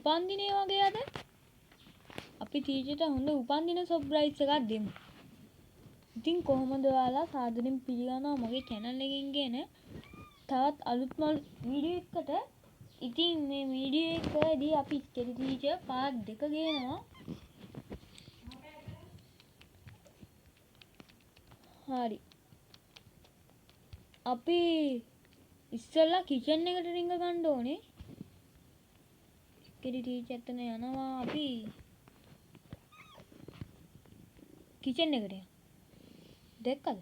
උපන්දිනේ වගේ අද අපි ටීචර්ට හොඳ උපන්දින සර්ප්‍රයිස් එකක් දෙමු. ඉතින් කොහොමද ඔයාලා සාදරයෙන් පිළිගන්නවා මගේ channel එකකින් ගෙන තවත් අලුත් වීඩියෝ එකකට. ඉතින් මේ වීඩියෝ එකේදී අපි ස්කෙටි ටීචර් part 2 ගේනවා. හරි. අපි ඉස්සෙල්ලා කිචන් එකට රිංග ගන්න ඕනේ. ස්කෙටි ටීචර් එතන යනවා අපි කිචන් එකට යන්න. දැක්කද?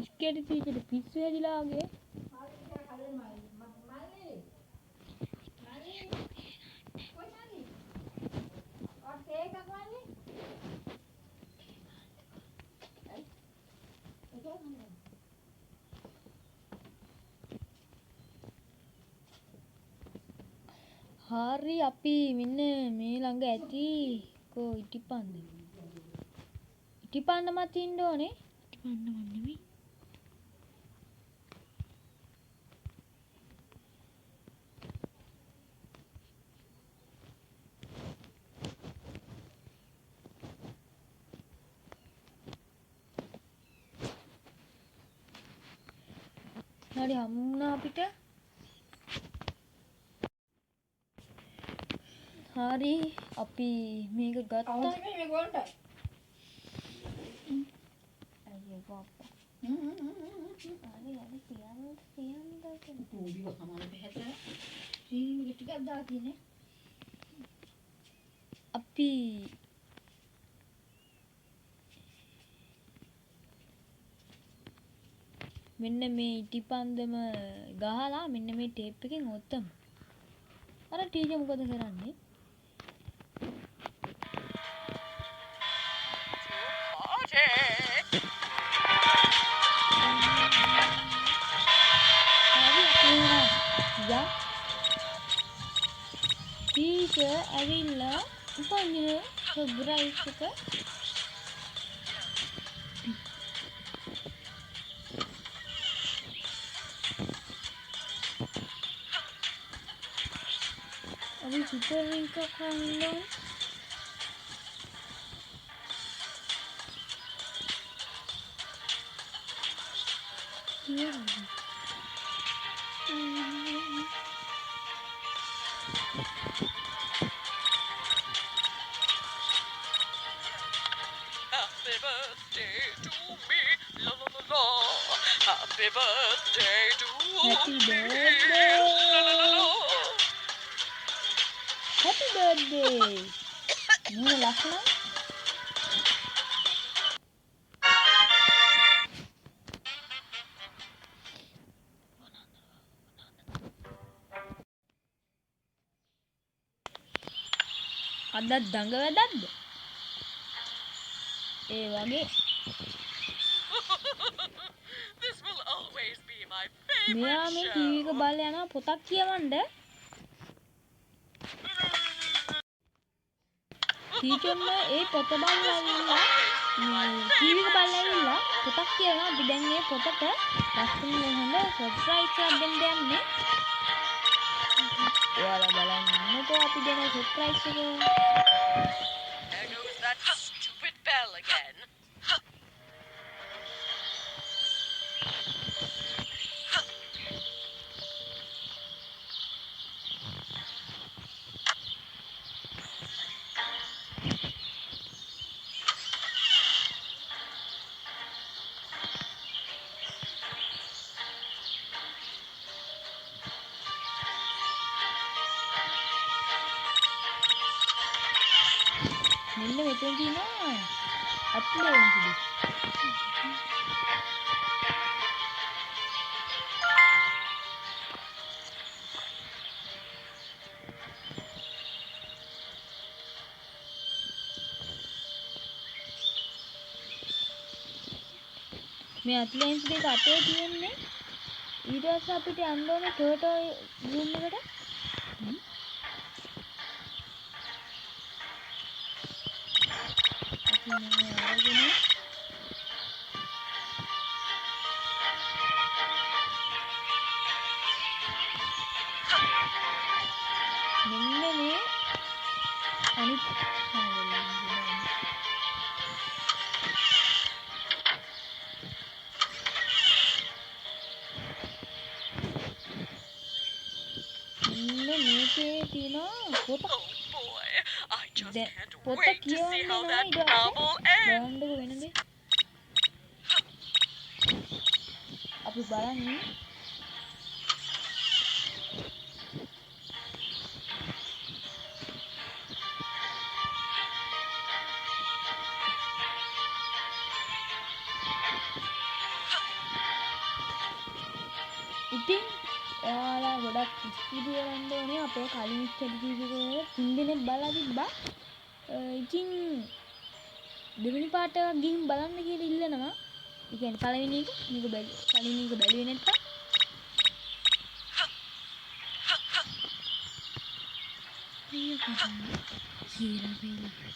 ස්කෙටි ටීචර් පිස්සු හැදිලා වගේ. හරි අපි මෙන්න මේ ළඟ ඇති කෝ ඉටිපන්ද. ඉටිපන්දමත් තින්න ඕනේ. ඉටිපන්දම නෙමෙයි. හරි හම්ුණා අපිට. හරි අපි මේක ගත්තා. මේ ගොල්ට. අයියෝ පාපා. හරි තියන්න දාන්න. පොඩිව කමල පැහැතලා. සීනි ටිකක් දාලා තියෙන්නේ. අපි මෙන්න මේ ඉටිපන්දම ගහලා මෙන්න මේ ටේප් එකෙන් ඔත්තමු. අර ටීචර් මොකද කරන්නේ? ටීචර් ඇවිල්ලා උපන්දින සර්ප්‍රයිස් එක අපි සුපර් රින්ක් කරනවා. Happy birthday to me, la la la la. Happy birthday to Happy me, birthday. la la la la. Happy birthday. මේ ලක්ෂණ අද දඟ වැඩක්ද? ඒ වගේ This will always be my මෙයා favorite මේ show. ටීවී එක බලලා යනවා පොතක් කියවන්න. ටීචර්ම ඒ පොත බලලා ඉන්නවා. මේ ටීවී එක බලලා ඉන්නවා පොතක් කියවනවා. අපි දැන් මේ පොතට ලස්සන හොඳ සර්ප්‍රයිස් එකක් දෙන්න යන්නේ. ඔයාලා බලන්න ඉන්නකෝ අපි දෙන සර්ප්‍රයිස් එක. There goes that stupid bell again. මෙන්න මෙතන තියෙනවා appliance disk. මේ appliance දෙක අතේ තියෙන්නේ ඊට පස්සේ අපිට යන්න ඕනේ turtle room එකට. අපි මේ අරගෙන මෙන්න මේ අනිත් මේකේ තියෙනවා පොත. Oh boy, I just දැන් can't පොත wait to see කියවන්න how නෑ that ඊට පස්සේ novel ends. බලන්නකො වෙන දේ. අපි බලන්නේ ඉතින් ඔයාලා ගොඩක් ස්තුති කරන්න ඕනේ අපේ කලින් ස්ටඩි වල 3 දිනෙත් බලලා තිබ්බා. ඉතින් දෙවෙනි පාර්ට් එකක් ගිහින් බලන්න කියලා ඉල්ලනවා. ඒ කියන්නේ පළවෙනි එක මේක කලින් එක බැලුවේ නැත්තම් කියලා බැලුවා.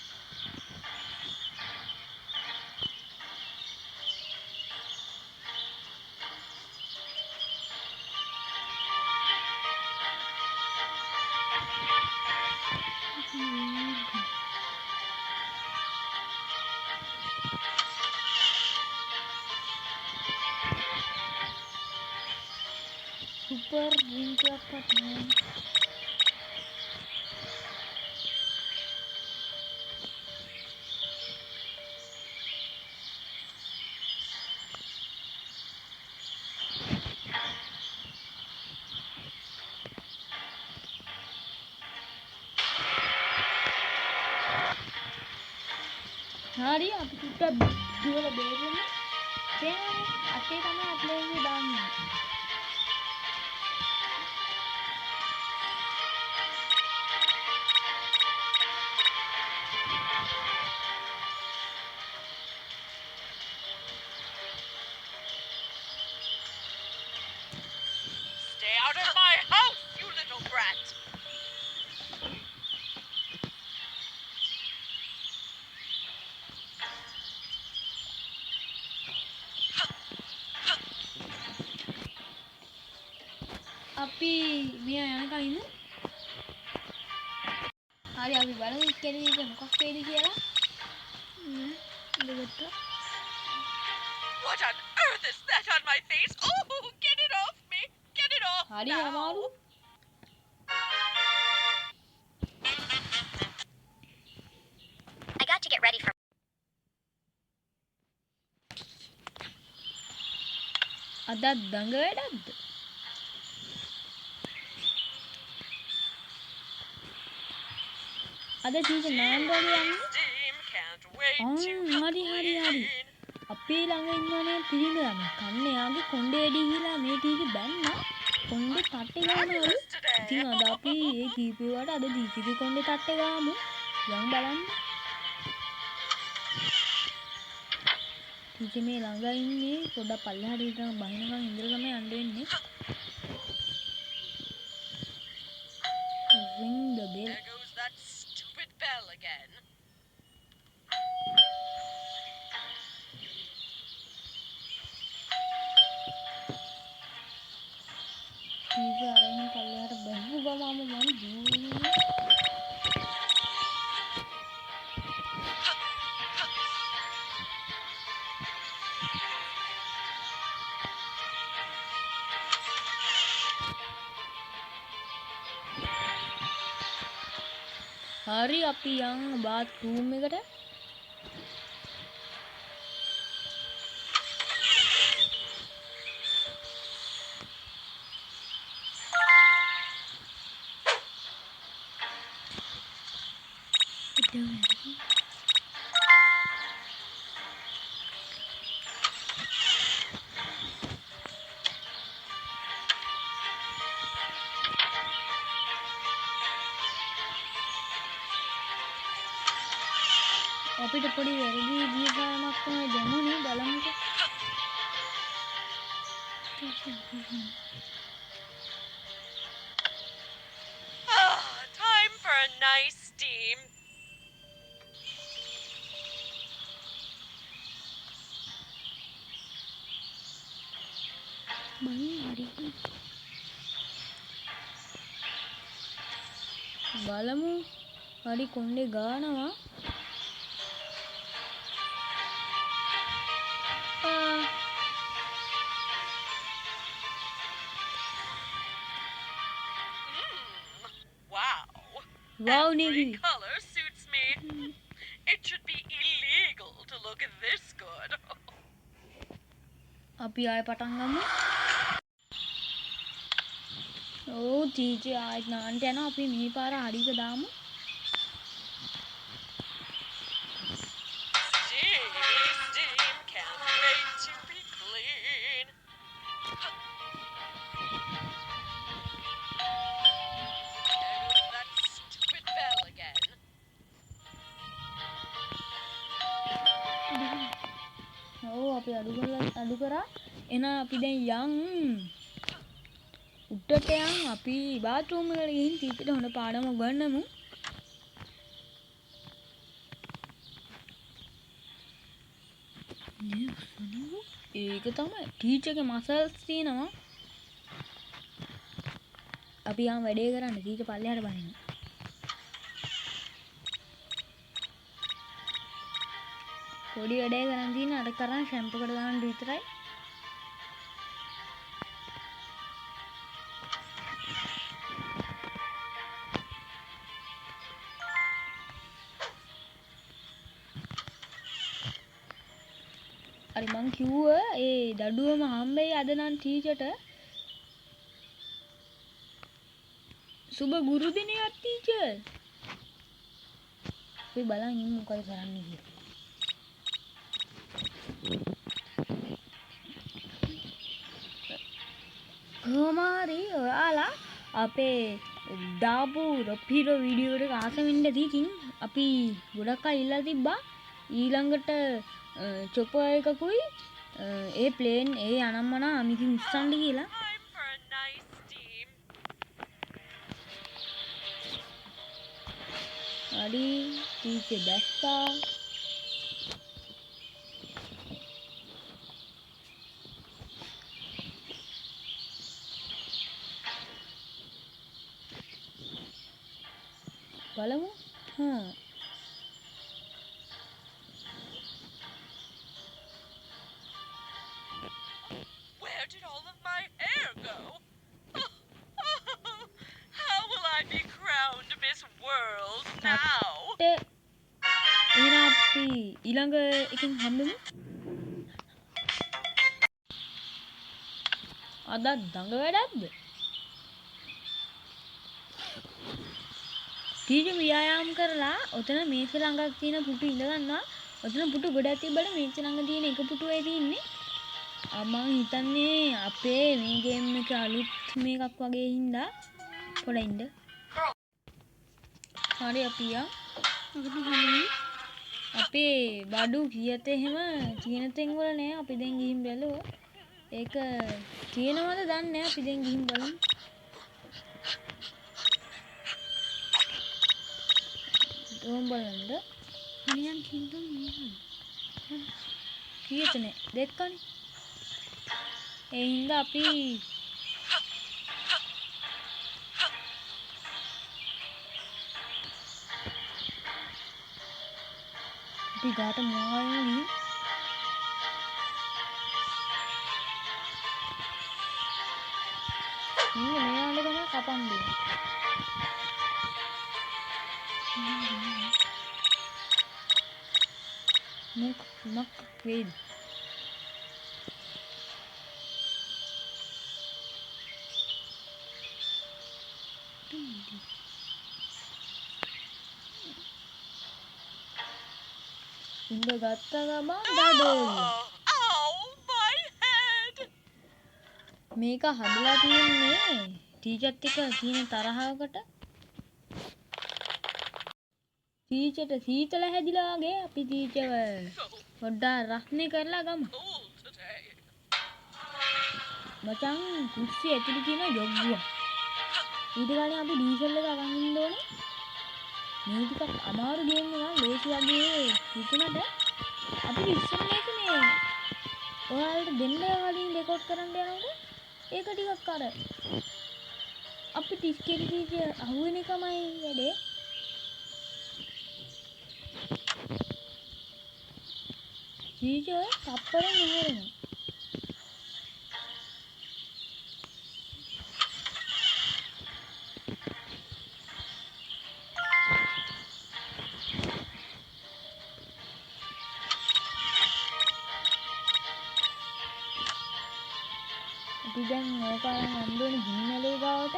super drink එකක්වත් නෑ. හරි අපි චුට්ටක් දුවලා බේරෙමු. තේරෙනවද? අතේ තමයි අප්ලයින්ගේ දාන්නේ. Stay out of my house, you little brat. අපි මෙයා යනකම් ඉමු. හරි අපි බලමු ඉස්කෙලේ මොකක් වෙයිද කියලා. දෙකට. What on earth is that on my face? Oh, get it off me! Get it off හරි now. අමාරු. I got to get ready for. අදත් දඟ වැඩක්ද? අද සීසන් 9 වගේ යන්නේ. Steam can't wait to හරි හරි හරි. clean. අපේ ළඟ ඉන්නවනේ පිරිමි ළමයි. කන්නේ යාගේ කොණ්ඩේ එඩි ගිහලා මේ ටීකේ බැන්නා. කොණ්ඩේ තට්ටේ ගන්නවලු. ඉතින් අද අපි ඒ කීපේවට අද ටීකේ කොණ්ඩේ තට්ටේ ගාමු. යන් බලන්න. ටීකේ මේ ළඟ ඉන්නේ පොඩ්ඩක් පල්ලෙහාට ඉඳන් බහිනකම් ඉඳලා තමයි යන්න වෙන්නේ. ring the bell. There goes that stupid bell again. ටීකේ අරගෙන පල්ලෙහාට බහුව ගමම මම ජීවිතේ හරි අපි යන් බාත් රූම් එකට. අපිට පොඩි වැරදි දියසාමක් තමයි දැනුනේ බලමුකෝ. Time for a nice steam. බලමු. හරි කොණ්ඩේ ගානවා. Wow. Wow, Every Negi. color suits me. It should be illegal to look this good. අපි ආයෙ පටන් ගමු. ඔව් ටීචර් ආයෙත් නාන්න යනවා. අපි මේ පාර හරියට දාමු. Steamy steam, can't wait to be clean. That stupid bell again. ඔව් අපි අඩු කරා. එහෙනම් අපි දැන් යන් උඩට යන් අපි බාත් รู එකට ගිහින් ටීචර්ට හොඳ පාඩමක් උගන්වමු. ඒක තමයි ටීචර්ගේ මසල්ස් තියෙනවා. අපි යන් වැඩේ කරන්න ටීචර් පල්ලෙහාට බහින්න. පොඩි වැඩේ කරන් තියෙන අර කරන් ෂැම්පු එකට දාන්න විතරයි. හරි මං කිව්වා ඒ දඩුවම හම්බෙයි අද නම් ටීචර්ට. සුබ ගුරු දිනයක් ටීචර්. අපි බලන් ඉමු මොකද කරන්නේ කියලා. කොමාරි ඔයාලා අපේ දාපු රොපිරෝ වීඩියෝ එක ආස වෙන්න දීකින් අපි ගොඩක් අය ඉල්ලලා තිබ්බා ඊළඟට චොපර් එකකුයි ඒ ප්ලේන් ඒ අනම්මනා අමිකින් උස්සන්න කියලා. Time for a nice steam. හරි ටීචර් දැස්සා. බලමු. Where did all of my hair go? How will I be crowned Miss World now? එහෙනම් අපි ඊළඟ එකෙන් හම්බෙමු. අද දඟ වැඩක්ද? ටීචර් ව්‍යායාම කරලා ඔතන මේස ළඟක් තියෙන පුටු ඉඳ ගන්නවා. ඔතන පුටු ගොඩක් තිබ්බට මේස ළඟ තියෙන එක පුටුවේ තියෙන්නේ. මම හිතන්නේ අපේ මේ ගේම් එක අලුත් මේකක් වගේ හින්දා පොඩ ඉන්න. හරි අපි අපේ බඩු කීයත එහෙම තියෙන තැන් වල නෑ. අපි දැන් ගිහින් බැලුවා. ඒක තියෙනවද දන්නේ නෑ. අපි දැන් ගිහින් බලමු. බලන්න හරියන් කින්දුම් නෑ. කීයත නෑ දෙකනේ. ඒ හින්දා අපි ගාට මොනවද මේ ගම කපන්නේ. මොකක් වේද? ඉඳ ගත්ත ගමන් දඩෝලු. Ow, my head! මේක හදලා තියන්නේ ටීචර්ත් එක්ක තියෙන තරහවකට. ටීචර්ට සීතල හැදිලා වගේ අපි ටීචර්ව So පොඩ්ඩක් රස්නේ කරලා ගමු. cold today. මචං කුස්සිය ඇතුළේ තියෙන ජොග්ගුවක්. ඊට කලින් අපි ඩීසල් එක අරන් ඉන්න ඕනේ. මේ ටිකක් අමාරු ගේම් එකක් ලේසි වගේ හිතුණට අපිට ඉස්සර මේක මේ ඔයාලට දෙන්න කලින් රෙකෝඩ් කරන්න යනකොට ඒක ටිකක් අර අපිට ස්කෙලිටි අහුවෙන එකමයි වැඩේ. ටීචර් තප්පරෙන් මෙහෙරෙනවා. අපි දැන් ඕකාරන් යන්න ඕනේ ගින්නලේ ගාවට.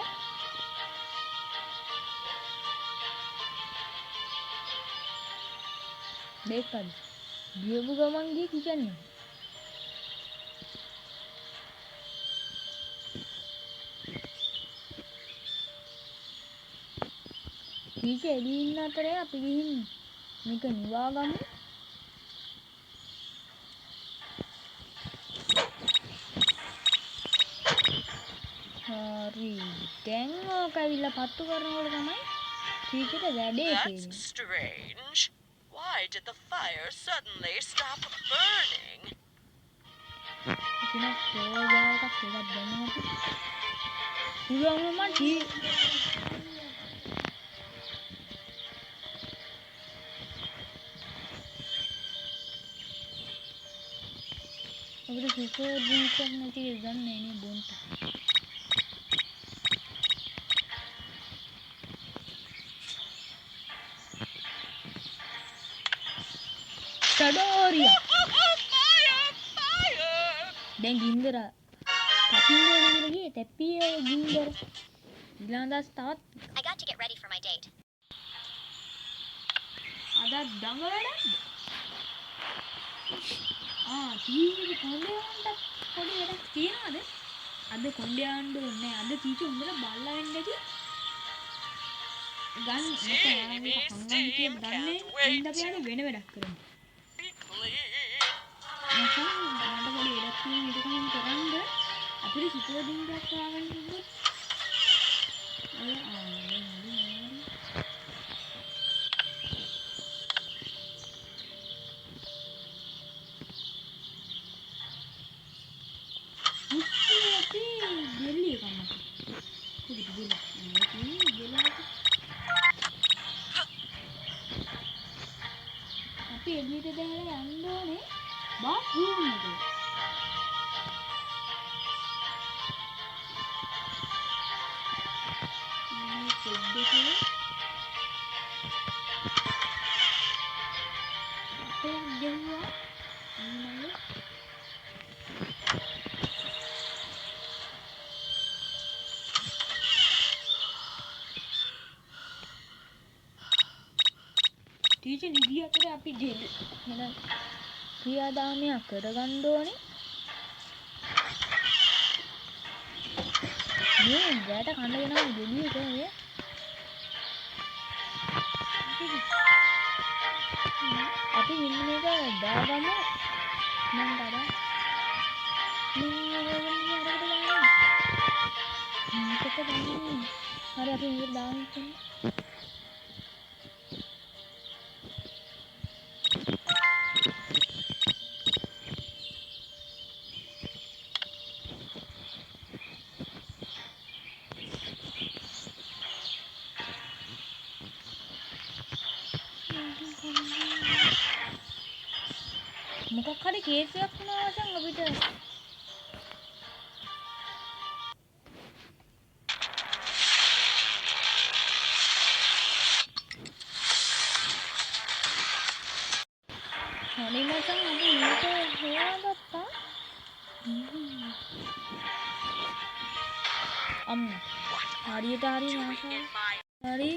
දෙකයි. ගියපු ගමන් ගියේ කිචන් එක. ටීචර් එළියේ ඉන්න අතරේ අපි ගිහින් මේක නිවා ගමු. හරි. දැන් ඕක ඇවිල්ලා පත්තු කරනකොට තමයි ටීචර්ට වැඩේ That's තේරෙන්නේ. strange. Why did the fire suddenly stop burning? ඉතින් සෝජා එකක් එකක් දැම්මම පුළුවන් මම අපිට සුපර් ඩ්‍රින්ක් එකක් නැති ගන්නේ නේ බොන්ට. ටඩෝරියා Fire! Fire! දැන් ගින්දර තපින්න ඕනේ කියලා ගියේ තැප්පියේ ගින්දර ඊළඟ තවත් I got to get ready for my date. අද දඟ වැඩක්ද? ටීවී කොණ්ඩේ පොඩි වැඩක් තියනවාද? අද කොණ්ඩේ ආන්න ඕනේ. අද ටීචර් උඹලා බල්ලා වෙන්න ඇති. ගන්න Steamy, steam, can't wait ඉන්න අපි අද වෙන වැඩක් කරමු. Be clean. මචං මට පොඩි වැඩක් තියෙන ඊට කලින් කරන්ද අපිට සුපර් ඩ්‍රින්ක් එකක් හොයාගන්න තිබ්බොත් අය අපි දෙල්ලි එකක් මත කොහෙද දෙල්ලි අපි එළියට දැහැලා යන්න ඕනේ බාත් රූම් එකට. මේ සෙඩ් එකේ අපේ ගෙවුවා අන්නලු ටීචර් නිදි අතර අපි දෙන්න එහෙනම් ක්‍රියාදාමයක් කරගන්න ඕනේ. මේ ගැට කන්න වෙනවා දෙලිය කොහේ? අපි මෙන්න මේක දාගමු. මම දාලා හරි අපි මේක දාන්න තියෙනවා. මොකක් හරි කේස් එකක් වුණා වචන් අපිට හරි මචන් අපි මේක හොයාගත්තා. හරියට හරි Doing in my හරි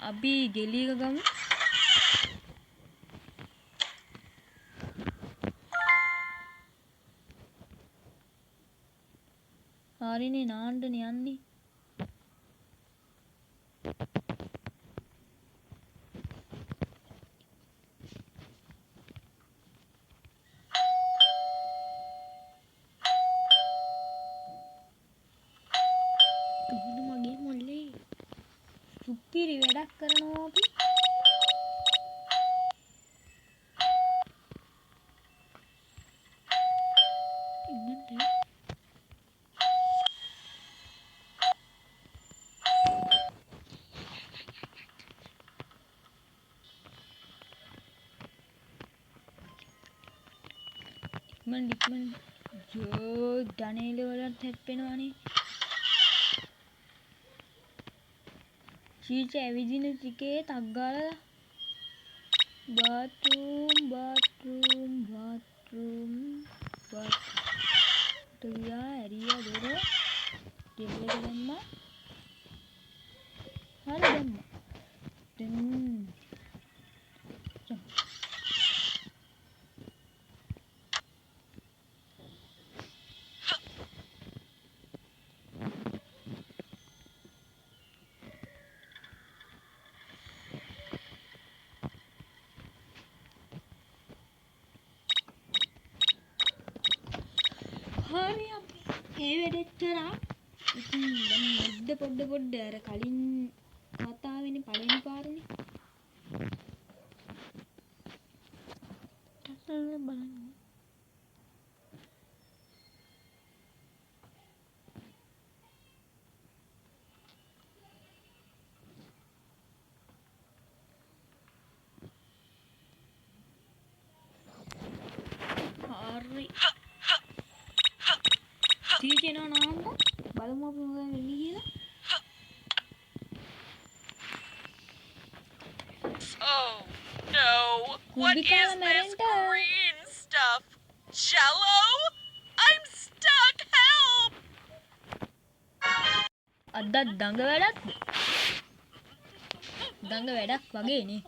අපි ගෙලියක ගමු. හරිනේ නාන්නනේ යන්නේ. කොහොමද මගේ මොල්ලේ? සුපිරි වැඩක් කරනවා අපි. ඉන්නත් ඉක්මන් ජෝ ධනේල වලත් හැප්පෙනවනේ. චීච ඇවිදින ටිකේ තක් ගාලා බාත්රූම් ටියා ඇරියා දොර ටේබල් එක දැම්මා. හරි දැම්මා. හරි අපි ඒ වැඩේත් කරා. ඉතින් දැන් පොඩ්ඩ අර කලින් කතාවේනේ පළවෙනි පාරනේ. ටටල් බලන්න. හරි. තීජේනවා නාන්න බලමු අපි මොකද වෙන්නේ කියලා. Oh no! What is this green stuff? Jello? I'm stuck! Help! අද දඟ වැඩක් වගේනේ.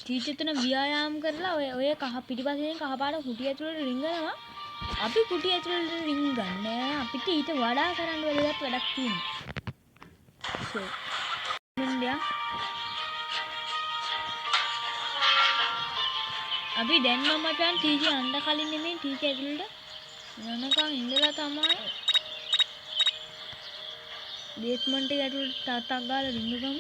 තීජතන ව්‍යායාම් කරලා ඔය කහ පිටිපස්සෙන් කහපාට කුටි ඇතුළට රිංගනවා. අපි කුටි ඇතුළට රිංගන්නේ අපිට ඊට වඩා කරන්න වැදගත් වැඩක් තියෙනවා. අපි දැන් මචං ටීචර් අඬ කලින් නෙමෙයි ටීචර් ඇතුළට යනකම් ඉඳලා තමයි බේස්මන්ට් එක ඇතුළට ටක් ගාලා රිංගගමු.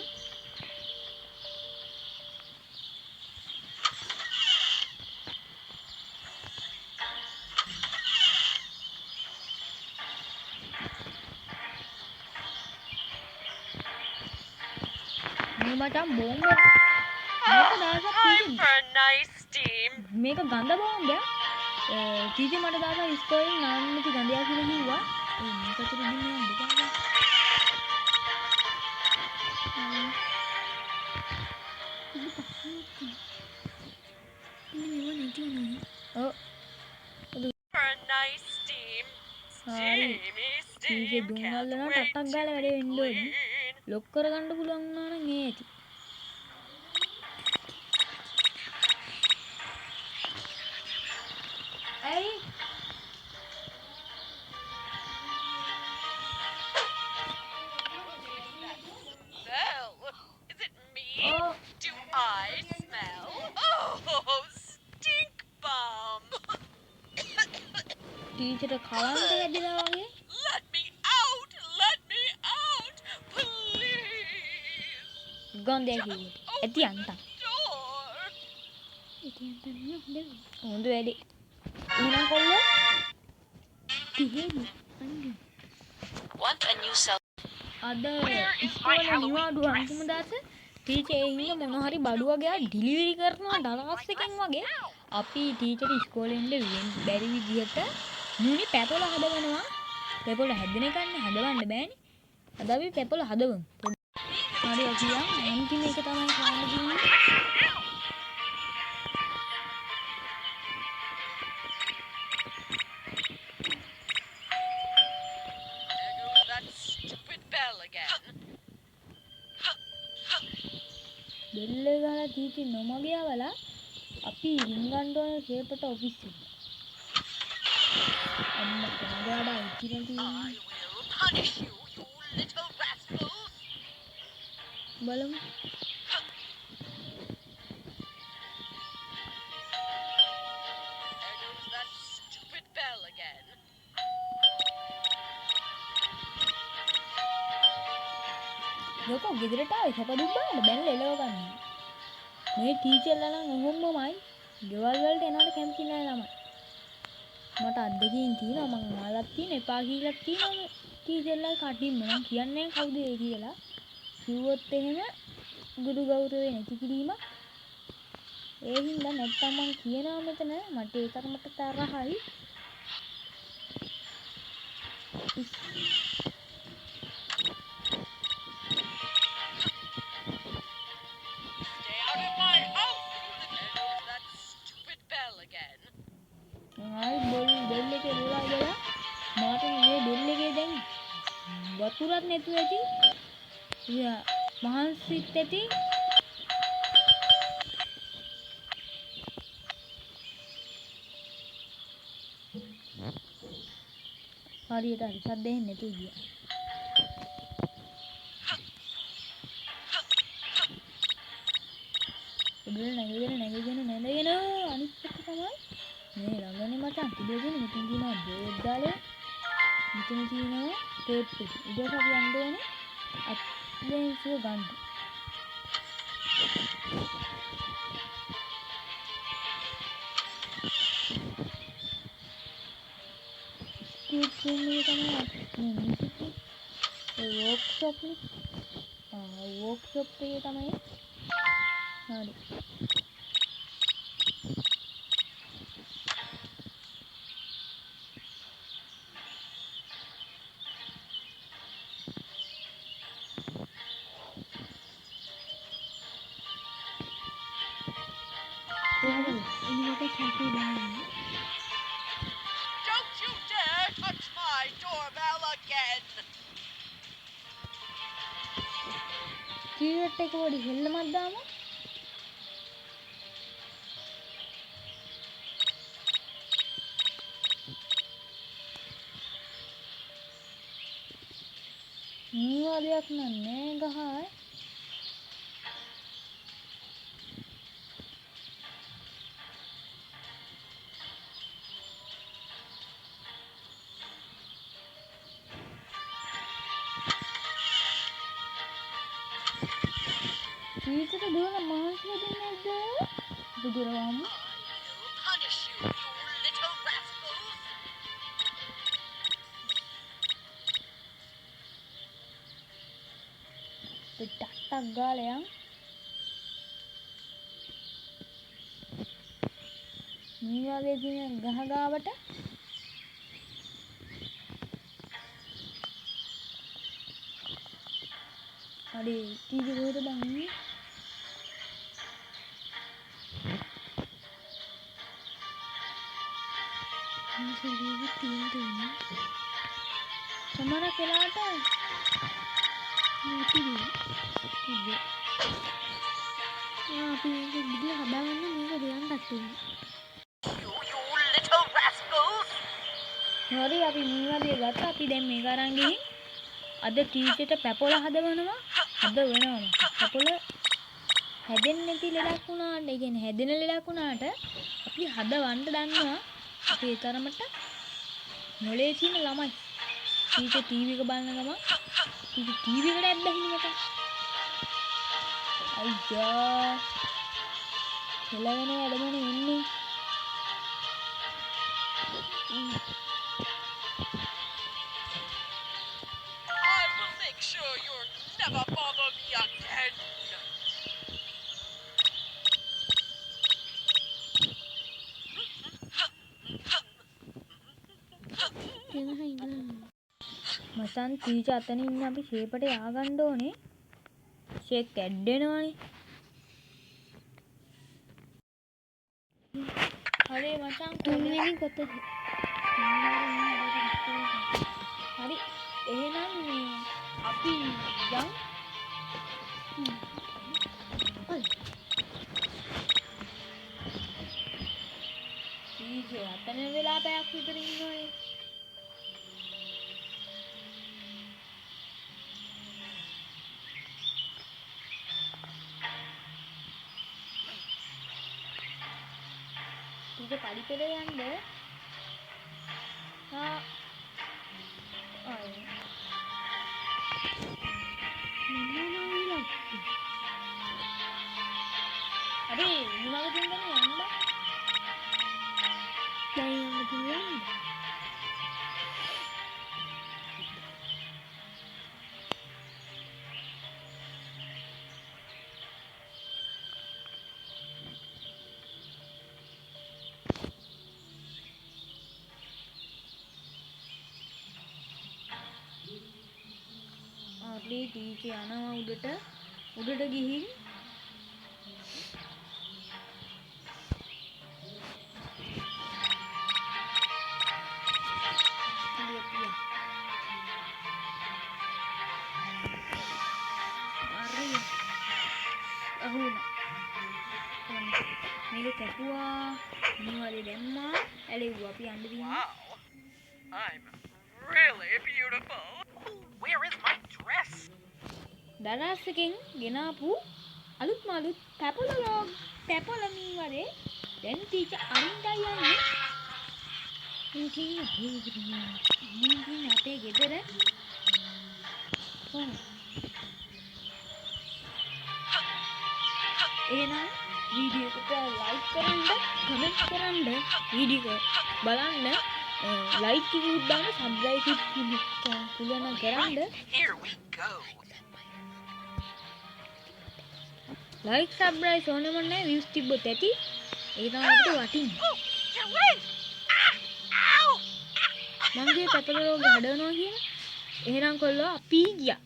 මචං බෝම්බ මේක දාලා Time for a nice steam. මේක ගඳ බෝම්බයක්. ටීචර් මට දාලා ඉස්කෝලේ නාන්නති ගඳයක් කියලා කිව්වා. මේක අතට ගිහින් යන්න බෑ. For a nice steam. Steamy teacher steam. දුම් Can't වලන wait ටටක් ගාලා වැඩේ වෙන්න to ඕනේ. clean. ලොක් කරගන්න පුළුවන් වුණා නම් ඒ ඇති. ඇයි Smell? Is it me? Oh. Do I smell? Oh, stink bomb! ටීචර්ට කලන්ත වැදිලා වගේ. Let me out! Let me out! Please! ගොන්දේ කිව්වා. ඇති අන්තම්. Door! ඇති අන්තම් නේ හොඳ වැඩේ. එහෙනම් කොල්ලෝ තිහෙලි අන්න Want a new cell? අද ඉස්කෝලේ නිවාඩු අන්තිම දාසේ ටීචර් එන්න මොන හරි බඩු වගේ ඩිලිවරි කරනවා දවස් එකෙන් වගේ. අපි ටීචර් ඉස්කෝලේ ඉන්න බැරි විදිහට මුනි පැපොල හදවනවා. පැපොල හැදෙන එකන්නේ හදවන්න බෑනේ. අද අපි පැපොල හදවමු. හරි අකියා අන්තිම එක තමයි කරන්න දෙන්නේ. There goes that stupid bell again. බෙල්ල ගාලා ටීචර් නොමග යවලා අපි රින්ගන්න ඕන සේපට ඔෆිස් එකට. අම්මා කනගාඩා ඉතිරන් තියෙන්නේ. I will punish you, you little rascals! බලමු. There goes that stupid bell again. යකෝ ගෙදරට ආවේ සපදුම් බලන්න බැලලා එලව ගන්න. මේ ටීචර්ලා නම් ඔහොමමයි. ගෙවල් වලට එනවට කැමති නෑ ළමයි. මට අද්දකින් තියෙනවා මං අහලක් තියෙන එපා කියලා තියෙනවා මේ ටීචර්ලා කටින්ම මං කියන්නේ කවුද ඒ කියලා. කිව්වොත් එහෙම ගුරු ගෞරවය නැති කිරීමක්. ඒ හින්දා නැත්තම් මං කියනවා මෙතන මට ඒ තරමට තරහයි. Stay out of my house, you little... There goes that stupid bell again. ආයි බෙල් එකේ වෙලා ගලා මාට මේ බෙල් එකේ දැන් වතුරක් නැතුව ඇති. යා මහන්සිත් ඇති. හරියට හරි සද්ද එන්නේ නැතුව ගියා. උඩට නැගගෙන අනිත් පැත්ත තමයි මේ ළඟනේ මචං තිබෙන්නේ මෙතන තියෙනවා බෝඩ් දාලේ මෙතන තියෙනවා ටේප් එක. ඊට අපි යන්න ඕනේ අත්ලෙන්සුව ගන්න. ස්කූල් තමයි මේ වර්ක්ෂොප් නේ. වර්ක්ෂොප් එකේ තමයි. හරි. Don't you dare touch my doorbell again! කීරට් එක පොඩි හෙල්ලමක් දාමු. නිවාදයක් නෑ ගහයි. ටීචර් දුවන මහන්සිය දෙන්නේ නැද්ද? බුදුරවම. I will punish you, you little rascals! පිටක් ගාලයන්. මේ වගේ තියෙන ගහ ගාවට හරි ටීචර් කොහෙද බං ඉන්නේ? සමහරක් වෙලාවට අපි මේක විදිය හදාගන්න මේක දෙයන්ටත් වෙනවා. You little rascals! හරි අපි මේ වගේ ගත්තා. අපි දැන් මේක අරන් ගිහින් අද ටීචර්ට පැපොල හදවනවා. පැපොල හැදෙන්නේ නැති ලෙඩක් වුණාට, ඒ කියන්නේ හැදෙන ලෙඩක් වුණාට අපි හදවන්න දන්නවා. අපි ඒ තරමට මොලේ තියෙන ළමයි. ටීචර් ටීවී එක බලන ගමන් ටීචර් ටීවී එකට ඇබ්බැහිනේ මට. අයියා. එළවෙන වැඩමනේ ඉන්නේ. I will make sure you'll never bother me again! මචන් ටීචර් අතන ඉන්න අපි ෂේපට ය아가න්න ඕනේ. ෂේක් කැඩෙනවනේ. හරි මචන් තුන්වෙනි කොටස. හරි එහෙනම් අපි යමු. ටීචර් අතන වෙලා පැයක් විතර ඉන්නෝනේ. පඩි පෙළ යන්න අරේ නිමග දෙන්නනේ යන්න දැන් යන්න පුළුවන් අපේ ටීචර් යනවා උඩට ගිහින් මේක කැපුවා නිවලේ දැම්මා ඇලෙව්වා අපි යන්න දිනවා Wow. I'm really beautiful. Oh, where is my dress? දරස්සකින් ගෙනාපු අලුත් පැපොල මීවරේ දැන් ටීචර් අරින්ටයි යන්නේ ඉතින් අපේ ගෙදර එහෙනම් වීඩියෝ එකට ලයික් කරන්න කමෙන්ට් කරන්න වීඩියෝ බලන්න ලයික් කිව්වොත් දාන්න සබ්ස්ක්‍රයිබ් පුළුවන් කරන්න Here we go. Like subscribe ඕනෙම නැහැ views තිබ්බොත් ඇති ඒක තමයි අපිට වටින්නේ Oh, your leg! Ah! Ow! මං ගියේ පැපල රෝග හදනවා කියන එහෙනම් කොල්ලෝ අපි ගියා